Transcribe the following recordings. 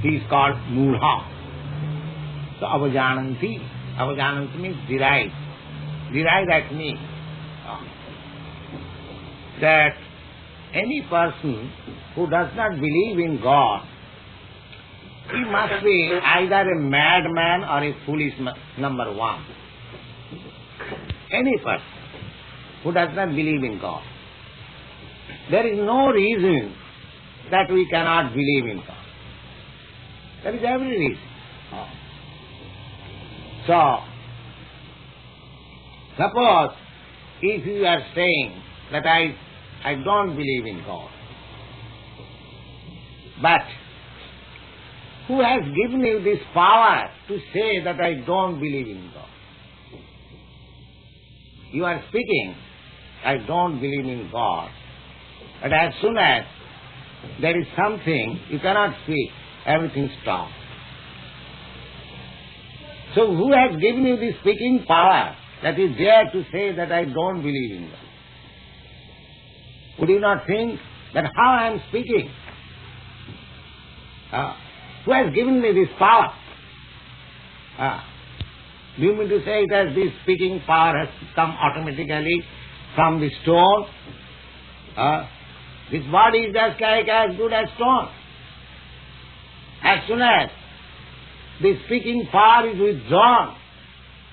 he is called Mudha. So avajananti means deride at me. That any person who does not believe in God, he must be either a madman or a foolish number one. Any person who does not believe in God. There is no reason that we cannot believe in God. There is every reason. So, suppose if you are saying that I don't believe in God, but who has given you this power to say that I don't believe in God? You are speaking, I don't believe in God, but as soon as there is something, you cannot speak, everything stops. So who has given you this speaking power that is there to say that I don't believe in God? Would you not think that how I am speaking? Who has given me this power? Do you mean to say that this speaking power has come automatically from the stone? This body is just like as good as stone. As soon as the speaking power is withdrawn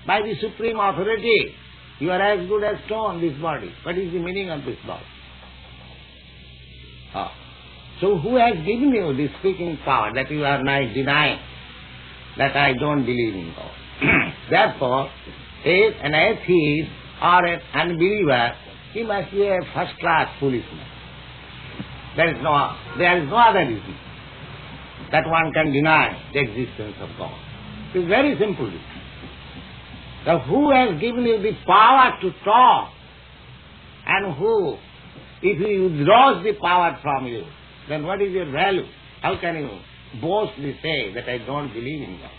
by the supreme authority, you are as good as stone, this body. What is the meaning of this body? So who has given you this speaking power that you are now denying that I don't believe in God? Therefore, if an atheist or an unbeliever, he must be a first-class foolishman. There is no other reason that one can deny the existence of God. It is very simple. So who has given you the power to talk, and who, if he withdraws the power from you, then what is your value? How can you boastfully say that I don't believe in God?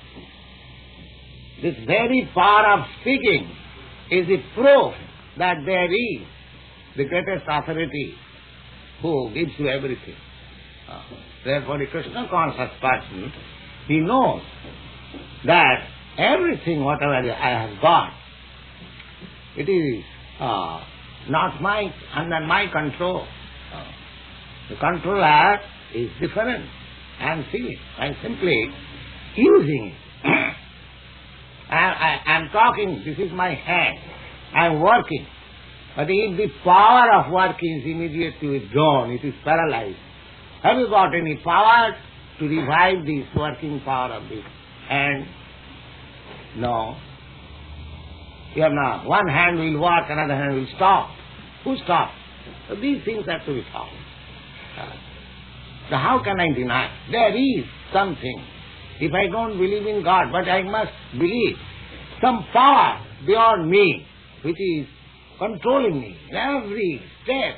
This very power of speaking is the proof that there is the greatest authority who gives you everything. Therefore, the Krishna conscious person, he knows that everything, whatever I have got, it is not under my control. The controller is different. I am feeling. I am simply using it. I am talking, this is my hand. I am working. But if the power of working is immediately withdrawn, it is paralyzed. Have you got any power to revive this working power of this hand? No. You have not. One hand will work, another hand will stop. Who stops? So these things have to be found. So how can I deny? There is something. If I don't believe in God, but I must believe some power beyond me, which is controlling me in every step.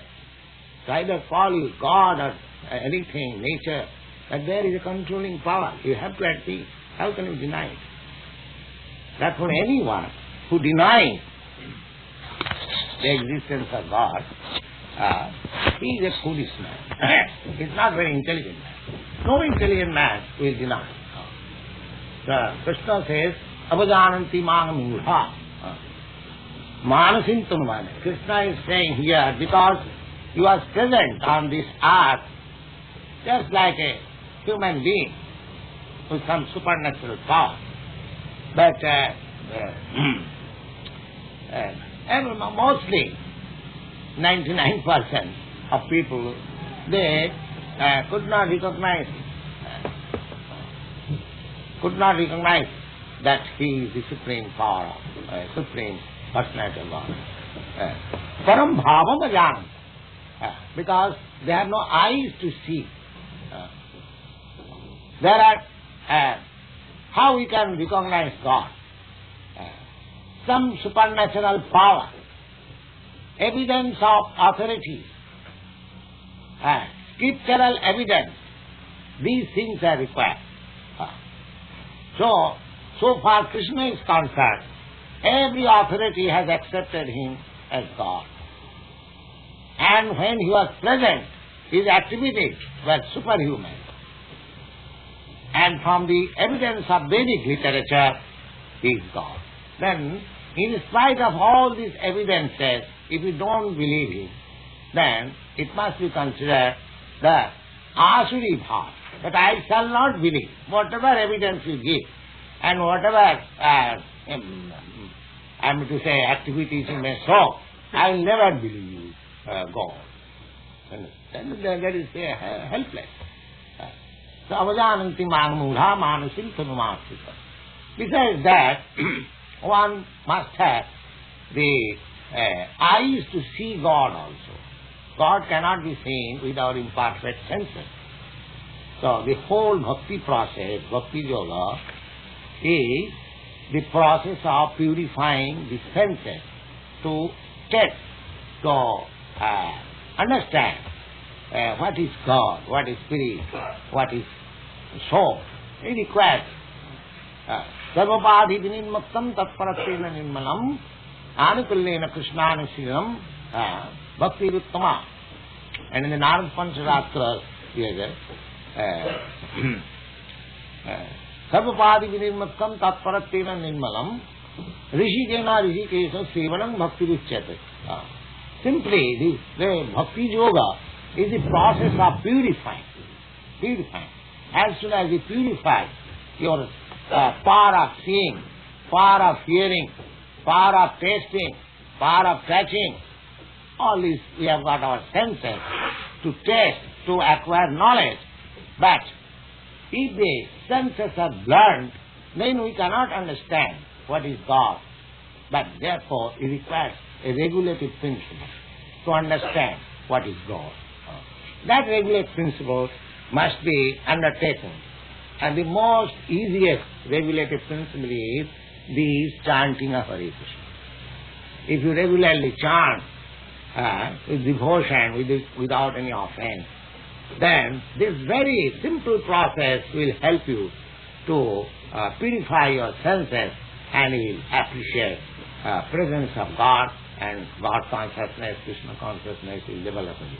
So either follow God or anything, nature, that there is a controlling power. You have to admit. How can you deny it? That for anyone who denies the existence of God, he is a foolish man. He is not very intelligent man. No intelligent man will deny. Krishna says, avajananti manam mudha. Manasintanumane. Krishna is saying here, because you are present on this earth just like a human being with some supernatural power. But mostly 99% of people, they could not recognize that he is the supreme power, supreme personality of God. Param bhavam ajan, because they have no eyes to see. There are, how we can recognize God? Some supernatural power, evidence of authority, scriptural evidence, these things are required. So far Krishna is concerned, every authority has accepted him as God. And when he was present, his activities were superhuman. and from the evidence of Vedic literature, he is God. Then, in spite of all these evidences, if you don't believe him, then it must be considered the asuri bhav, that I shall not believe. Whatever evidence you give, and whatever, I am to say, activities you may show, I will never believe you, God. And that is helpless. So, avajananti manamudha manasim tanumasita. Besides that, one must have the eyes to see God also. God cannot be seen with our imperfect senses. So the whole bhakti process, bhakti yoga, is the process of purifying the senses to test, to understand what is God, what is spirit, what is soul. It requires sarvapadhi vinimmaktam tatparatena nirmalam anukullena KṛṣṇatheSupremePersonalityofGodhead Bhaktivedanta. And in the Narad Pancharathras, sarvapadhi vinimmaktam tatparatena nirmalam ॠषिकेन sevanam bhaktiruchyate. Simply, the bhakti yoga is the process of purifying. As soon as you purify your power of seeing, power of hearing, power of tasting, power of touching, all this we have got our senses to taste, to acquire knowledge. But if the senses are blurred, then we cannot understand what is God. But therefore it requires a regulative principle to understand what is God. That regulative principle must be undertaken. And the most easiest regulative principle is the chanting of Hare Krishna. If you regularly chant with devotion, without any offense, then this very simple process will help you to purify your senses, and you will appreciate presence of God, and God consciousness, Krishna consciousness will develop in you.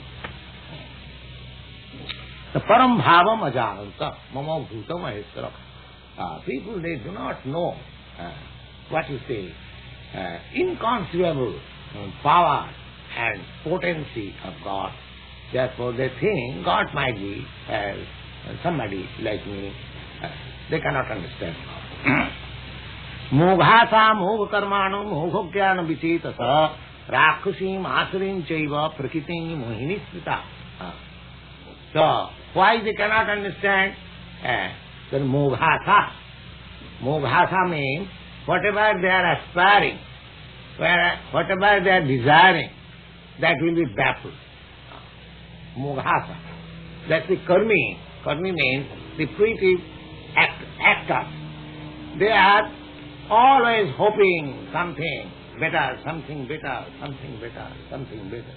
The param bhavam ajananta mama bhutam aheswaram. People, they do not know what is the inconceivable power and potency of God. Therefore they think God might be somebody like me. They cannot understand God. Moghasa mogha karmano mogha jnana vicetasa rakhasim asurim chaiva prakitim mohini smita. So, why they cannot understand? The moghasa. Moghasa means whatever they are aspiring, whatever they are desiring, that will be baffled. Moghasa. That's the karmi. Karmi means the creative actors. They are always hoping something better, something better, something better, something better.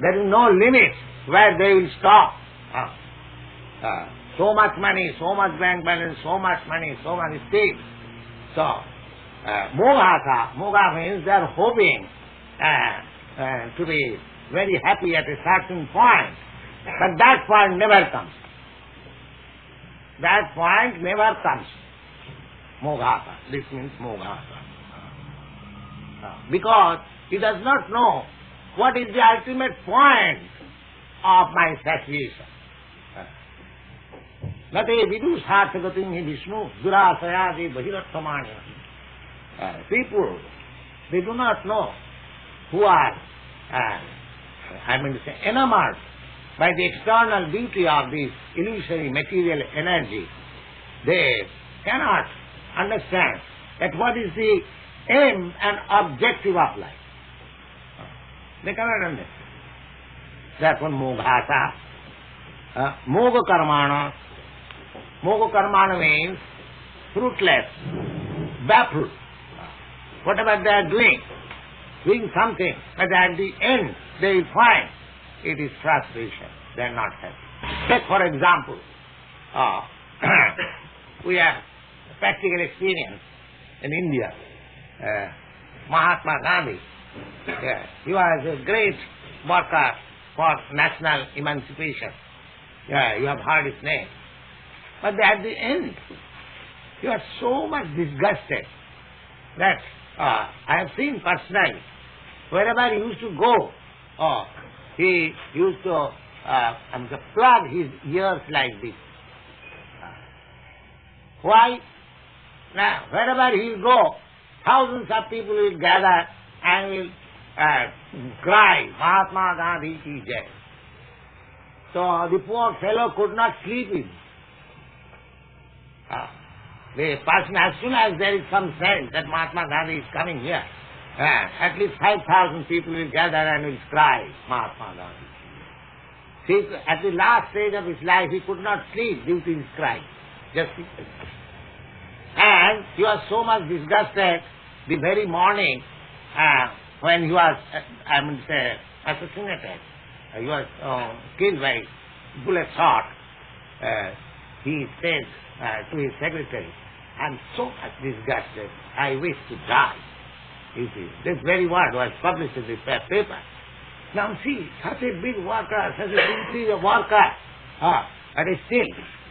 There is no limit where they will stop. So much money, so much bank balance, so much money, so much estate. So, mogha means they are hoping to be very happy at a certain point. But that point never comes. That point never comes. Moghasa. This means moghasa. Because he does not know what is the ultimate point of my satisfaction. Nate vidu sarthagatim hi Vishnu durasayadi bahiratthamanya. People, they do not know who are, enamored by the external beauty of this illusory material energy. They cannot understand that what is the aim and objective of life. They cannot understand. Therefore, moghasa, mogha karmana. Mogha karmana means fruitless, baffled. Whatever they are doing something, but at the end they will find it is frustration. They are not happy. Take for example, we have practical experience in India. Mahatma Gandhi, he was a great worker for national emancipation. You have heard his name. But at the end, you are so much disgusted that I have seen personally, wherever he used to go, he used to plug his ears like this. Why? Now, wherever he will go, thousands of people will gather and will cry, Mahatma Gandhi ki jai. So the poor fellow could not sleep in. The person, as soon as there is some sense that Mahatma Gandhi is coming here, at least 5,000 people will gather and will cry, Mahatma Gandhi. See, at the last stage of his life, he could not sleep due to his cry. Just and he was so much disgusted the very morning when he was, assassinated. He was killed by bullet shot. He said to his secretary, "I'm so much disgusted, I wish to die." You see, this very word was published in the paper. Now see, such a big worker, such a sincere worker, and still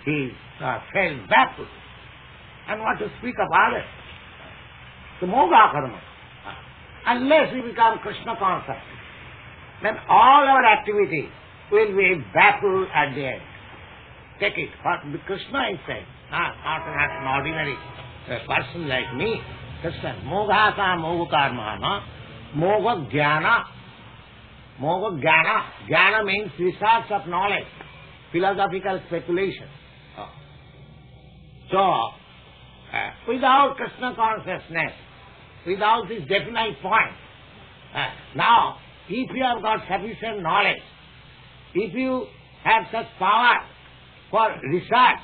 he felt baffled. And what to speak of others? The Moga Karma. Unless we become Krishna conscious, then all our activities will be baffled at the end. Take it. What Krishna is saying, not an ordinary person like me. Krishna, Moga sa Moga Karma, Moga Jnana. Moga Jnana. Jnana means research of knowledge, philosophical speculation. So, without Krishna consciousness, without this definite point, now, if you have got sufficient knowledge, if you have such power for research,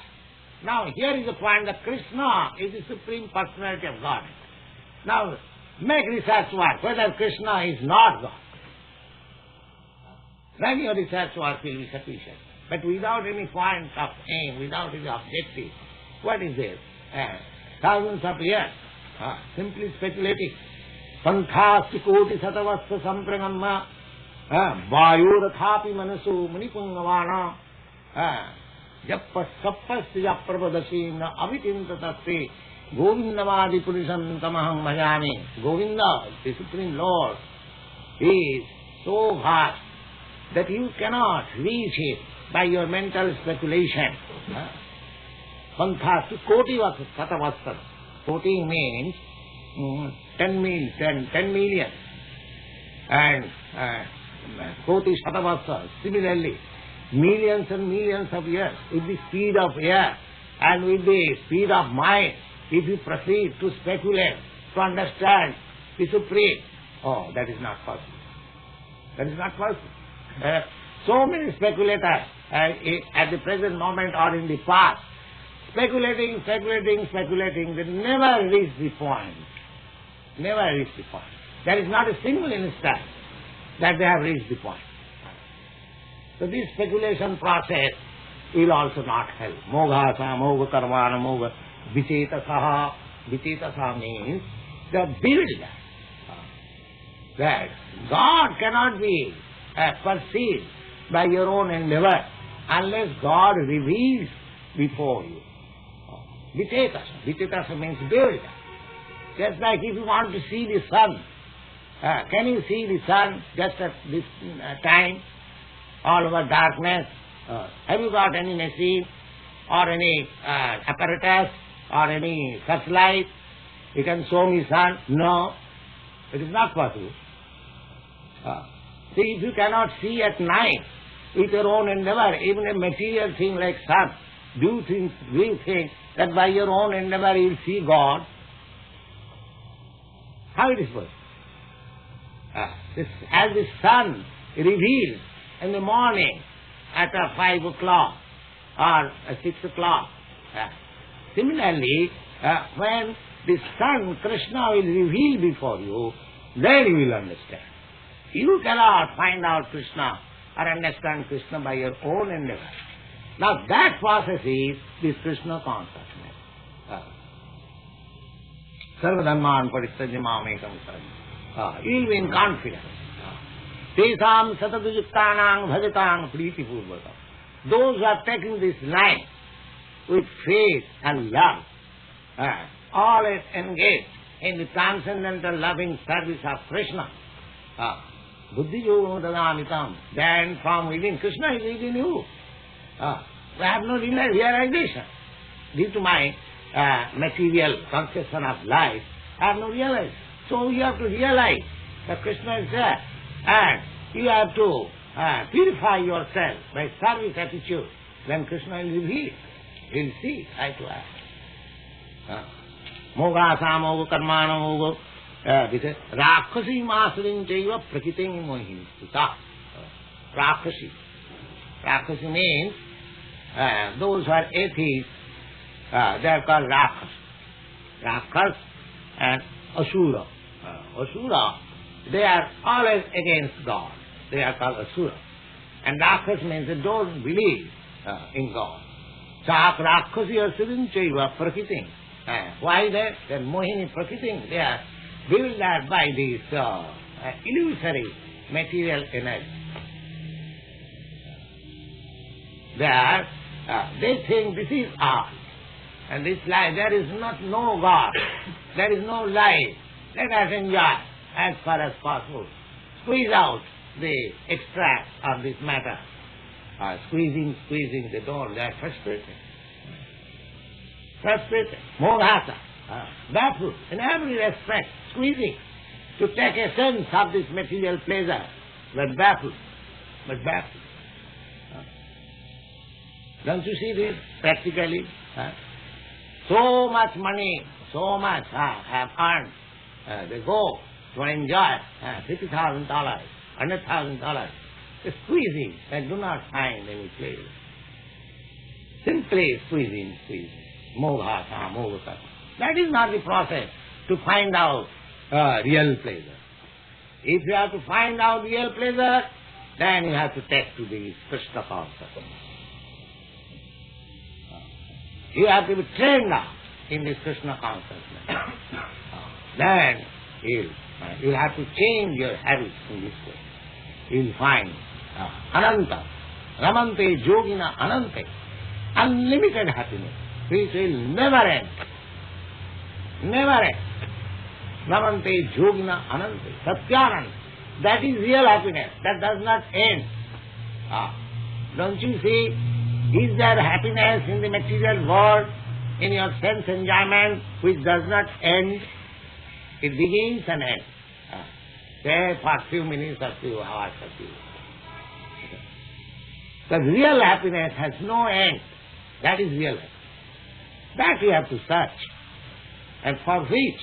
now here is the point that Krishna is the Supreme Personality of Godhead. Now, make research work, whether Krishna is not God. Then your research work will be sufficient. But without any point of aim, without any objective, what is this? Thousands of years, simply speculating. Panthasti koti satavastha sampragamma, vayurathapi manasu munipungavana, jappas sappasti japrabhadasim na avitintatasti, govindavadi purisam tamaham bhajami. Govinda, the Supreme Lord, is so vast that you cannot reach it by your mental speculation. Panthasti koti satavastha. Koti means 10 million. And koti satavastha, similarly, millions and millions of years, with the speed of air and with the speed of mind, if you proceed to speculate, to understand the Supreme, that is not possible. That is not possible. So many speculators at the present moment or in the past, speculating, they never reach the point. Never reach the point. There is not a single instant that they have reached the point. So this speculation process will also not help. Moga sa, moga karvana, moga vicetasaha. Vicetasaha means the builder. That God cannot be perceived by your own endeavor unless God reveals before you. Vicetasa. Vicetasa means builder. Just like if you want to see the sun, can you see the sun just at this time, all over darkness? Have you got any machine or any apparatus or any searchlight? You can show me sun? No, it is not possible. See, if you cannot see at night with your own endeavor, even a material thing like sun, do you think that by your own endeavor you will see God? How it is possible? As the sun reveals in the morning at 5 o'clock or 6 o'clock, similarly, when the sun, Krishna, will reveal before you, then you will understand. You cannot find out Krishna or understand Krishna by your own endeavor. Now that process is this Krishna consciousness. Sarvadhamman paristajya mamekam saranam. You will be in confidence. Tesam satadujuktanang bhajatanang priti purvakam. Those who are taking this line, with faith and love, always engaged in the transcendental loving service of Krishna, buddhi yoga dadamitam, then from within, Krishna is within you. I have no realization. Due to my material conception of life, I have no realization. So you have to realize that Krishna is there, and you have to purify yourself by service attitude. Then Krishna will reveal. He will see eye to eye. Moga samoga karmana moga. This is Rakshasi masrin chaiva prakiting mohin sutta. Rakshasi. Rakshasi means those who are atheists, they are called Rakshas. Rakshas and Asura. Asura, they are always against God. They are called Asura. And Rakshas means they don't believe in God. Chak Rakshasi asurin chaiva prakiting. Why that? They are mohini prakiting. They are bewildered by this illusory material energy. They think this is all. And this life, there is no God. There is no life. Let us enjoy as far as possible. Squeeze out the extract of this matter. Squeezing, they don't. They are frustrated. Mohasa. Baffled in every respect. Squeezing to take a sense of this material pleasure. But baffled. Don't you see this practically? So much money, have earned. They go to enjoy $50,000, $100,000. They're squeezing and do not find any pleasure. Simply squeezing. Moghasa. That is not the process to find out real pleasure. If you have to find out real pleasure, then you have to take to the Krishna consciousness. You have to be trained up in this Krishna consciousness. Then you have to change your habits in this way. You will find Ananta, Ramante Yogina Anante, unlimited happiness, which will never end. Ramante Yogina Anante, Satyananda. That is real happiness. That does not end. Don't you see? Is there happiness in the material world, in your sense enjoyment, which does not end? It begins and ends. Say for a few minutes or few hours or few. The real happiness has no end. That is real happiness. That you have to search. And for which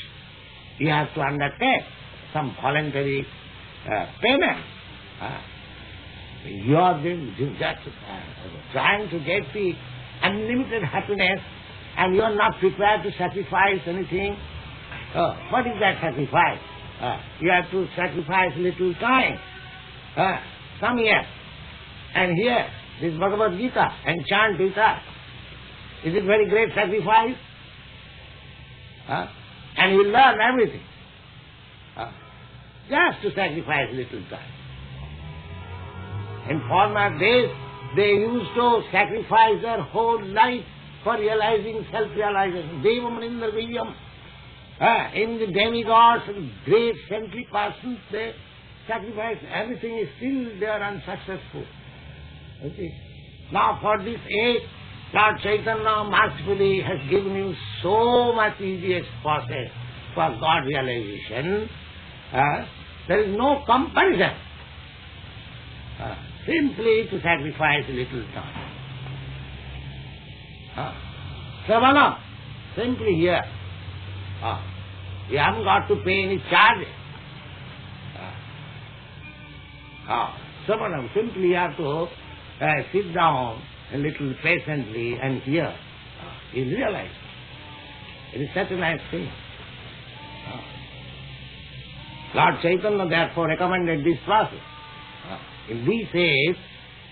you have to undertake some voluntary payment. You are just trying to get the unlimited happiness, and you are not prepared to sacrifice anything. What is that sacrifice? You have to sacrifice little time, some years, and here this Bhagavad-gītā and chant Gita. Is it very great sacrifice? And you will learn everything. Just to sacrifice little time. In former days, they used to sacrifice their whole life for realizing self-realization. Devam Nindra Vivyam. In the demigods and great saintly persons, they sacrifice everything, is still they are unsuccessful. Okay. Now for this age, Lord Chaitanya mercifully has given you so much easiest process for God realization. There is no comparison. Simply to sacrifice a little time. Savana, simply here. You haven't got to pay any charges. Savana, simply you have to sit down a little patiently and hear. You realize it is such a nice thing. Lord Chaitanya therefore recommended this process. In these days,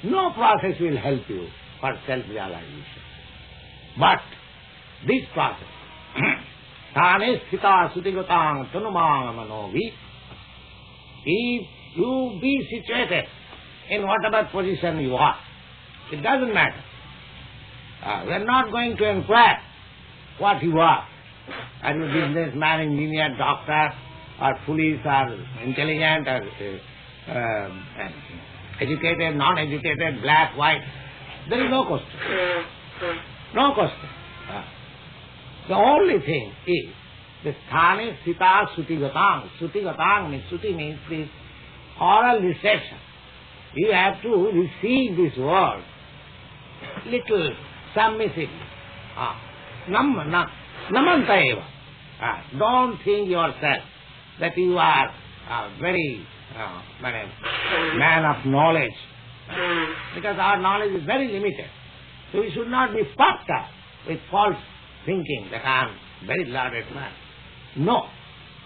no process will help you for self-realization. But this process, Thane Sthita Sutigatang Tanumang Manovi, if you be situated in whatever position you are, it doesn't matter. We are not going to inquire what you are. Are you businessman, engineer, doctor, or police, or intelligent, or educated, non-educated, black, white? There is no question. No question. The only thing is the sthane sthita sutigatang. Sutigatang means, suti means this oral reception. You have to receive this word little submissively. Namanta eva. Don't think yourself that you are very man of knowledge, because our knowledge is very limited. So we should not be puffed up with false thinking that I am very learned man. No,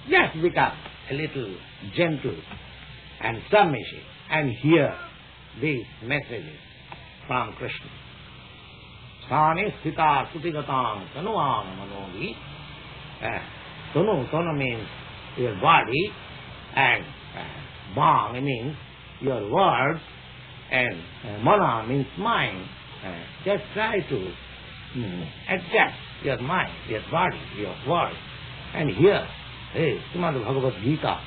just become a little gentle and submissive and hear these messages from Krishna. Sthane sthita sutigatang tanuang manovi. Tanu means your body, and bhang means your words, and mana means mind. Just try to adjust your mind, your body, your words, and here is ЩrīmadBhāgavatam,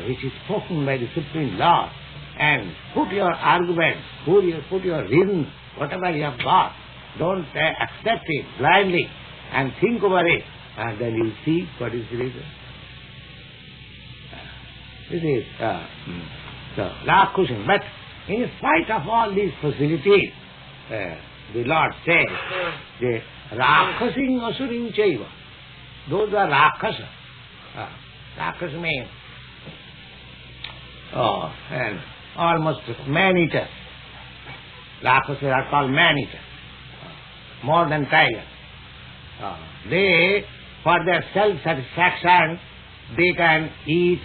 which is spoken by the Supreme Lord, and put your arguments, put your reasons, whatever you have got. Don't accept it blindly and think over it, and then you see what is the reason. This is the last question. But in spite of all these facilities, the Lord says, the Rakhasim Asurim Chaiva. Those are Rakhasa. Rakhasa means and almost man-eaters. Rakhasa are called man-eaters. More than tigers. They, for their self-satisfaction, they can eat,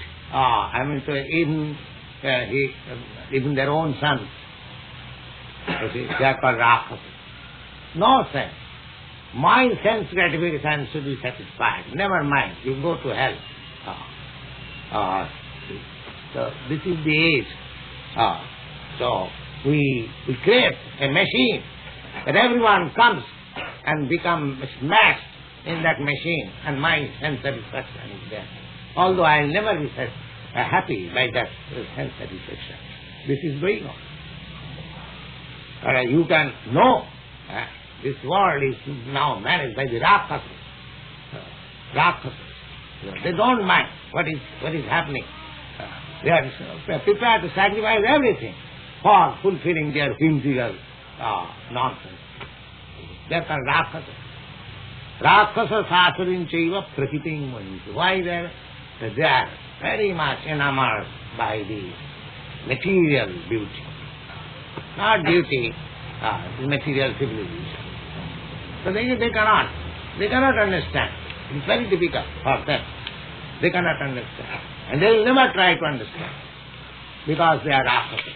even their own sons. You see, they are called Rakhasa. No sense. My sense gratification should be satisfied. Never mind, you go to hell. So this is the age. So we create a machine that everyone comes and becomes smashed in that machine, and my sense satisfaction is there. Although I will never be happy by that sense satisfaction. This is going on. You can know this world is now managed by the Rakshasas. They don't mind what is happening. They are prepared to sacrifice everything for fulfilling their whimsical nonsense. They are called Rakshasas. Rakshasa sasarin chaiva prakritim maniti. Why they are very much enamored by the material beauty. Not beauty, material civilization. So they cannot understand. It's very difficult for them. They cannot understand. And they will never try to understand, because they are Rakshasas.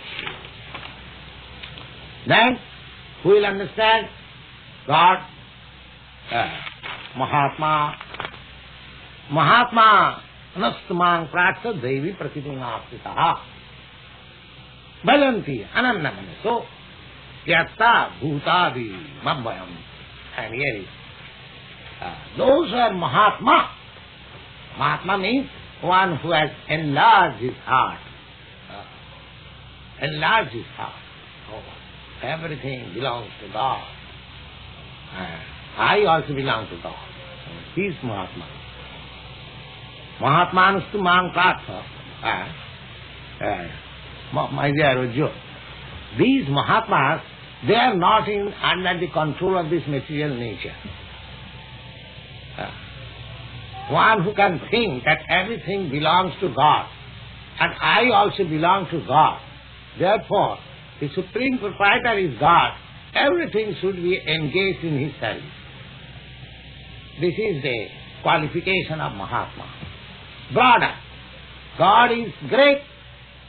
Then, who will understand? God, Mahatma. Mahatma nastamang pratsa devi prakritim apsitaha. Balanti anannamanaso yatta bhutadi mabbayam. And here is those who are Mahatma. Mahatma means one who has enlarged his heart. Enlarged his heart. Everything belongs to God. I also belong to God. He is Mahatma. Mahatmanastu mang pratha. My dear Rajyo, these Mahatmas, they are not under the control of this material nature. One who can think that everything belongs to God, and I also belong to God. Therefore, the Supreme Proprietor is God. Everything should be engaged in His service. This is the qualification of Mahatma. Broader. God is great,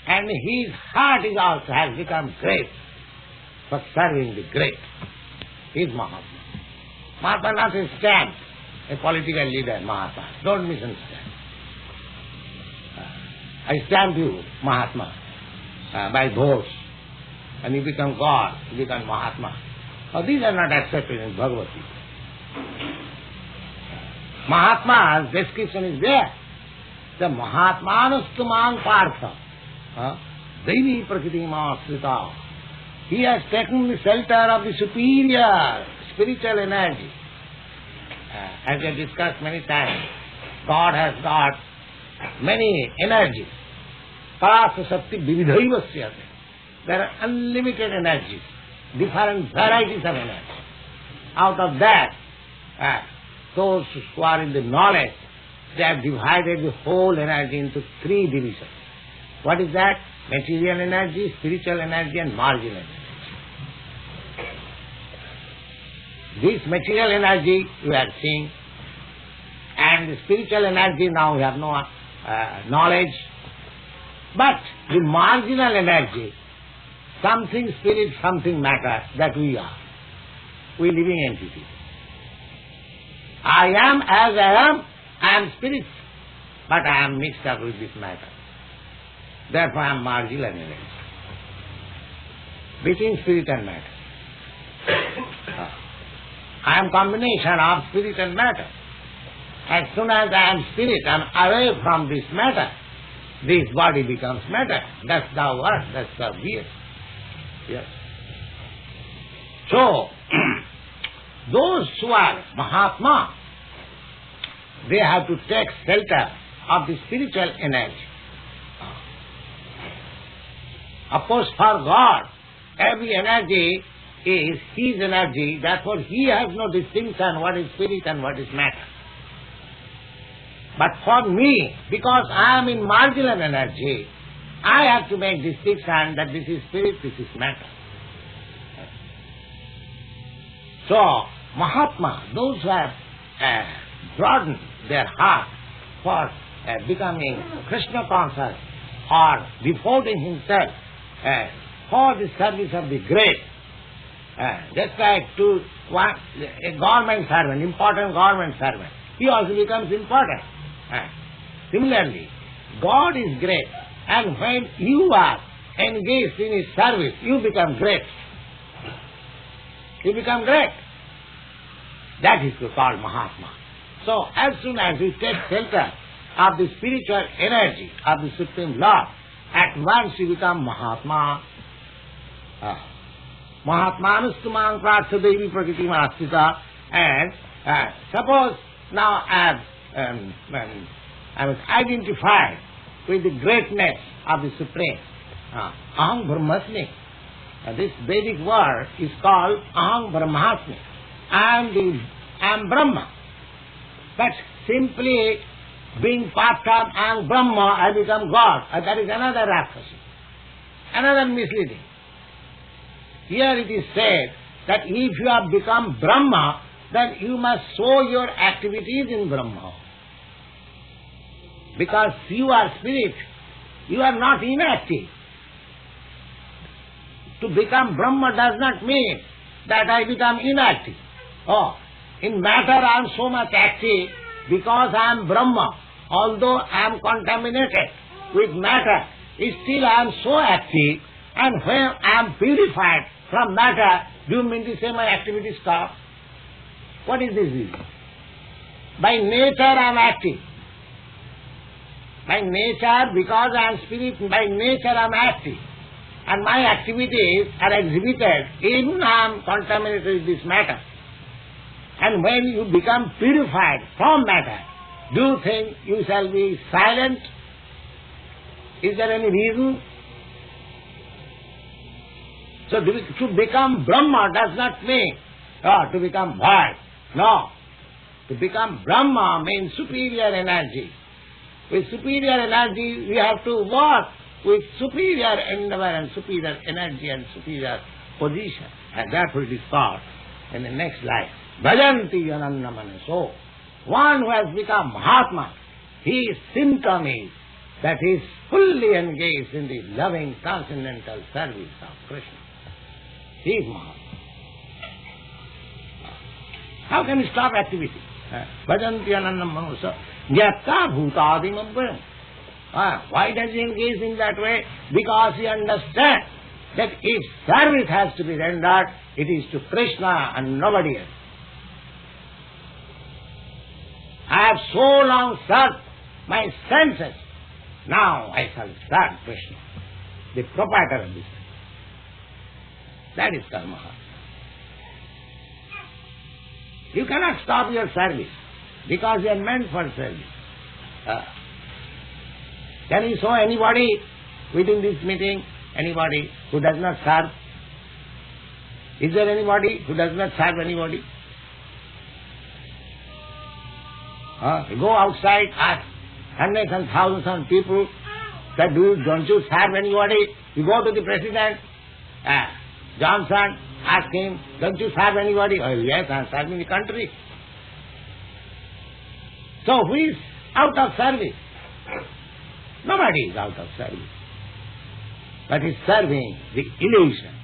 and His heart is also has become great for serving the great. He is Mahatma. Mahatma not a stamp, a political leader, Mahatma. Don't misunderstand. I stamp you, Mahatma, by votes, and you become God, you become Mahatma. These are not accepted in Bhagavad Gita. Mahatma's description is there. The Mahatmanastumang Partha, Devi Prakritimāsrita. He has taken the shelter of the superior spiritual energy. As we have discussed many times, God has got many energies. Parasa Sakti Vividhaivasyate. There are unlimited energies, different varieties of energy. Out of that, those who are in the knowledge, they have divided the whole energy into three divisions. What is that? Material energy, spiritual energy and marginal energy. This material energy we are seeing, and the spiritual energy now we have no knowledge. But the marginal energy, something spirit, something matter, that we are. We living entities. I am as I am spirit, but I am mixed up with this matter. Therefore I am marginal energy, between spirit and matter. I am combination of spirit and matter. As soon as I am spirit, I am away from this matter. This body becomes matter. That's the word, that's the weird. Yes. So, those who are Mahatma, they have to take shelter of the spiritual energy. Of course, for God, every energy is His energy, therefore He has no distinction what is spirit and what is matter. But for me, because I am in marginal energy, I have to make distinction that this is spirit, this is matter. So, Mahatma, those who have broadened their heart for becoming Krishna conscious or devoting himself for the service of the great, just like to a government servant, important government servant, he also becomes important. Similarly, God is great, and when you are engaged in His service, you become great. You become great. That is called Mahatma. So, as soon as you take shelter of the spiritual energy of the Supreme Lord, at once you become Mahatma. Mahatmanastumang Partha Devi Prakritimāsrita. And suppose now I was identified with the greatness of the Supreme. Aham Brahmasmi. This Vedic word is called Aham Brahmasmi. I am Brahma. But simply being part of I am Brahma, I become God. That is another rakshasa, another misleading. Here it is said that if you have become Brahma, then you must show your activities in Brahma. Because you are spirit, you are not inactive. To become Brahma does not mean that I become inactive. In matter I am so much active because I am Brahma. Although I am contaminated with matter, still I am so active, and when I am purified from matter, do you mean to say my activities stop? What is this reason? By nature I am active. By nature, because I am spirit, by nature I am active. And my activities are exhibited even I am contaminated with this matter. And when you become purified from matter, do you think you shall be silent? Is there any reason? So to become Brahma does not mean to become void. No. To become Brahma means superior energy. With superior energy we have to work with superior endeavor and superior energy and superior position. And therefore it is taught in the next life. Bhajanti anannamanaso. One who has become Mahatma, his symptom is that he is fully engaged in the loving transcendental service of Krishna. He is Mahatma. How can he stop activity? Bhajanti anannamanaso. Yatta bhutādimam. Why does he engage in that way? Because he understands that if service has to be rendered, it is to Krishna and nobody else. I have so long served my senses, now I shall serve Krishna, the proprietor of this. That is karma. You cannot stop your service because you are meant for service. Can you show anybody within this meeting, anybody who does not serve? Is there anybody who does not serve anybody? You go outside, ask hundreds and thousands of people, that don't you serve anybody? You go to the president, Johnson, ask him, don't you serve anybody? Oh yes, I am serving the country. So who is out of service? Nobody is out of service. But he is serving the illusion.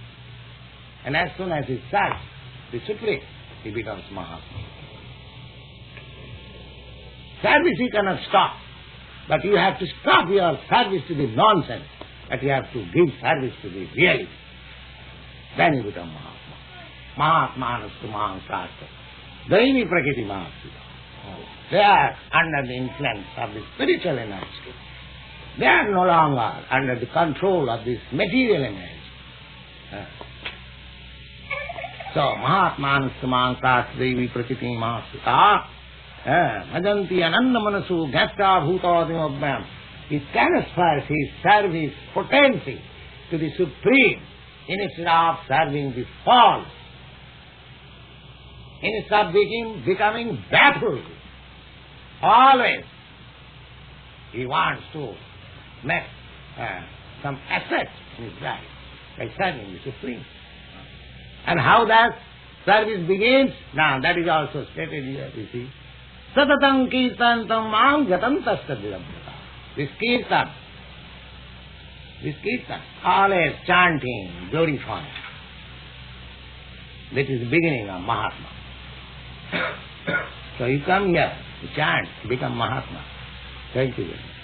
And as soon as he serves the Supreme, he becomes Mahatma. Service you cannot stop. But you have to stop your service to the nonsense. But you have to give service to the reality. Then you become Mahatma. Mahatmanastu Mahansasta. Daini Prakriti Mahatma. They are under the influence of the spiritual energy. They are no longer under the control of this material energy. So, Mahatmanastu Mahansasta Devi Prakriti Mahatma. Majanti Ananda Manasu Gasta Bhutadimabhyam. He transfers his service potency to the Supreme instead of serving the false. Instead of becoming baffled. Always he wants to make some asset in his life by serving the Supreme. And how that service begins? Now that is also stated here, you see. Satatam kirtantam mam gatam tasthadilabhrata. This kirtan, always chanting, glorifying. That is the beginning of Mahatma. So you come here, you chant, become Mahatma. Thank you very much.